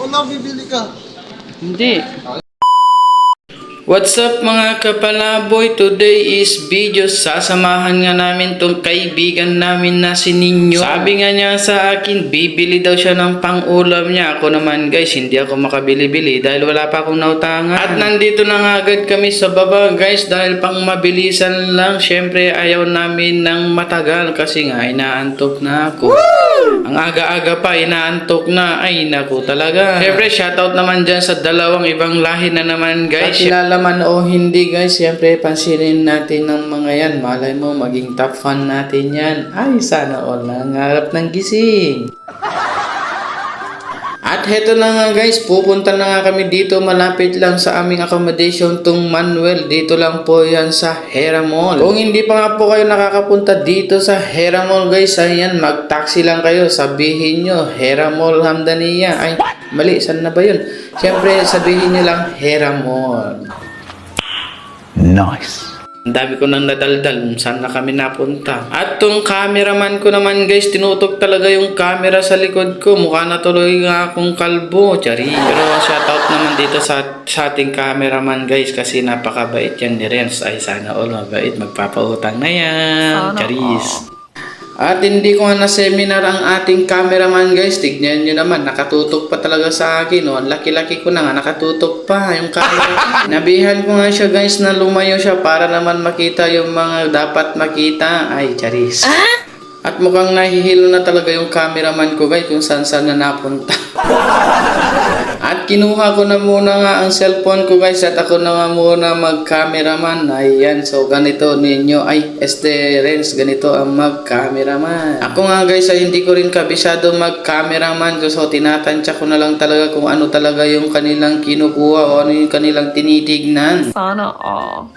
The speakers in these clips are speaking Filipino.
Wala, bibili ka. Hindi. What's up mga kapalaboy? Today is video. Sasamahan nga namin tong kaibigan namin na si Ninyo. Sabi nga niya sa akin, bibili daw siya ng pang-ulam niya. Ako naman guys, hindi ako makabili-bili dahil wala pa akong nautangan. At nandito na nga agad kami sa baba guys dahil pang mabilisan lang. Syempre ayaw namin ng matagal kasi nga inaantok na ako. Ang aga-aga pa, inaantok na. Ay naku talaga. Syempre shoutout naman dyan sa dalawang ibang lahi na naman guys. Man o hindi guys, siyempre pansinin natin ng mga yan. Malay mo maging top fan natin yan. Ay sana all, nangarap ng gising. At heto na nga guys, pupunta na nga kami dito, malapit lang sa aming accommodation tong Manuel. Dito lang po yan sa Hera Mall. Kung hindi pa nga po kayo nakakapunta dito sa Hera Mall guys, ayan, mag-taxi lang kayo. Sabihin nyo, Hera Mall Hamdaniya. Ay, mali, saan na ba yun? Siyempre, sabihin nyo lang Hera Mall. Nice. Ang dami ko nang nadaldal saan na kami napunta. At tong cameraman ko naman guys, tinutok talaga yung camera sa likod ko. Mukha na tuloy nga akong kalbo. Chari. Pero shoutout naman dito sa ating cameraman guys kasi napakabait yan ni Renz. Ay sana all mabait. Magpapautang na yan. Charis. At hindi ko nga na-seminar ang ating cameraman guys. Tignan nyo naman, nakatutok pa talaga sa akin. Oh. Ang laki-laki ko na nga, nakatutok pa yung camera. Nabihan ko nga siya guys na lumayo siya para naman makita yung mga dapat makita. Ay, charis. At mukhang nahihilo na talaga yung cameraman ko guys kung saan na napunta. At kinuha ko na muna nga ang cellphone ko guys at ako na nga muna mag-cameraman. Ayan, so ganito ninyo. Ay, Renz, ganito ang mag-cameraman. Ako nga guys ay hindi ko rin kabisado mag-cameraman. So tinatansya ko na lang talaga kung ano talaga yung kanilang kinukuha o ano yung kanilang tinitignan. Sana all.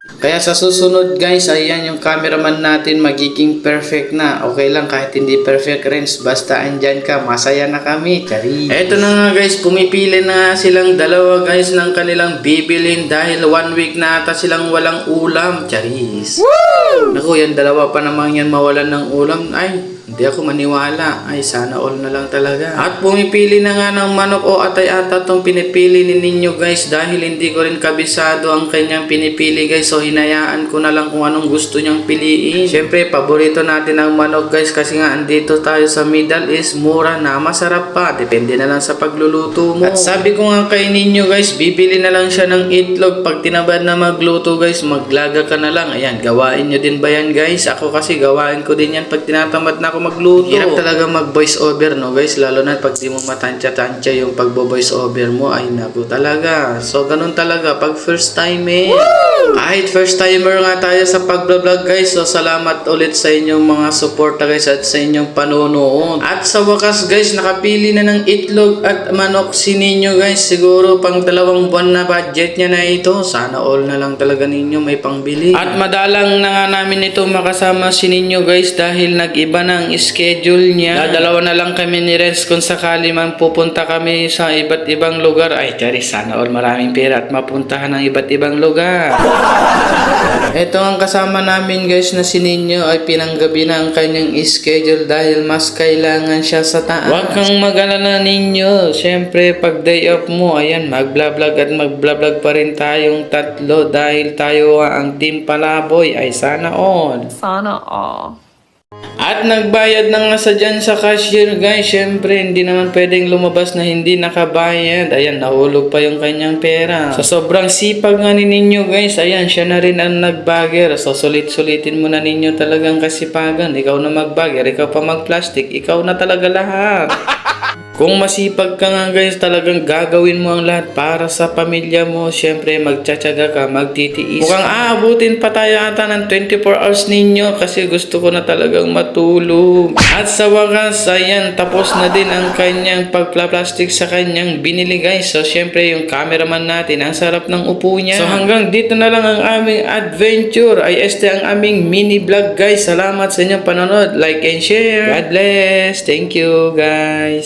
Kaya sa susunod guys, ayan yung cameraman natin magiging perfect na. Okay lang kahit hindi perfect Renz, basta andyan ka, masaya na kami. Charis. Eto na nga guys, pumipili na silang dalawa guys ng kanilang bibilin dahil 1 week na ata silang walang ulam. Charis. Woo! Naku, yan dalawa pa naman yan mawalan ng ulam. Ay, hindi ako maniwala. Ay, sana all na lang talaga. At pumipili na nga ng manok o atay ata itong pinipili ni Ninyo guys dahil hindi ko rin kabisado ang kanyang pinipili guys. So, hinayaan ko na lang kung anong gusto niyang piliin. Siyempre, paborito natin ang manok guys kasi nga andito tayo sa Middle East. Mura na, masarap pa. Depende na lang sa pagluluto mo. At sabi ko nga kay Ninyo guys, bibili na lang siya ng itlog. Pag tinabad na magluto guys, maglaga ka na lang. Ayan, gawain nyo din ba yan guys? Ako kasi gawain ko din yan pag tinatamad na ako magluto. Hirap talaga mag voice over no guys, lalo na pag di mo matansya-tansya yung pagbo-voice over mo. Ay naku talaga. So ganun talaga pag first time kahit first timer nga tayo sa pag-vlog guys. So salamat ulit sa inyong mga suporta guys at sa inyong panonood. At sa wakas guys, nakapili na ng itlog at manok si Ninyo guys. Siguro pang 2 buwan na budget niya na ito. Sana all na lang talaga Ninyo may pangbili. At madalang na nga namin ito makasama si Ninyo guys dahil nag-iba na ang schedule niya. Dadalawa na lang kami ni Renz kung sakali man pupunta kami sa iba't ibang lugar. Ay, charis, sana all maraming pera at mapuntahan ng iba't ibang lugar. Ito ang kasama namin guys na si Ninyo ay pinanggabi na ang kanyang schedule dahil mas kailangan siya sa taas. Huwag kang mag-alala Ninyo. Siyempre, pag day off mo, ayan, mag-vlog at mag-vlog pa rin tayong tatlo dahil tayo ang Team Palaboy. Ay, sana all. Sana all. At nagbayad na nga sa dyan sa cashier guys. Syempre hindi naman pwedeng lumabas na hindi nakabayad. Ayan, nahulog pa yung kanyang pera. Sa sobrang sipag nga ni Ninyo guys, ayan, siya na rin ang nagbager. So sulit-sulitin mo na Ninyo talagang kasipagan. Ikaw na magbager, ikaw pa mag-plastic, ikaw na talaga lahat. Kung masipag ka nga guys, talagang gagawin mo ang lahat para sa pamilya mo. Siyempre, magtsatsaga ka, magtitiis. Mukhang aabutin pa tayo ata ng 24 hours Ninyo kasi gusto ko na talagang matulog. At sa wakas, ayan, tapos na din ang kanyang pagpla-plastic sa kanyang binili guys. So, siyempre, yung cameraman natin, ang sarap ng upo niya. So, hanggang dito na lang ang aming adventure. Ay, ang aming mini vlog guys. Salamat sa inyong panonood. Like and share. God bless. Thank you guys.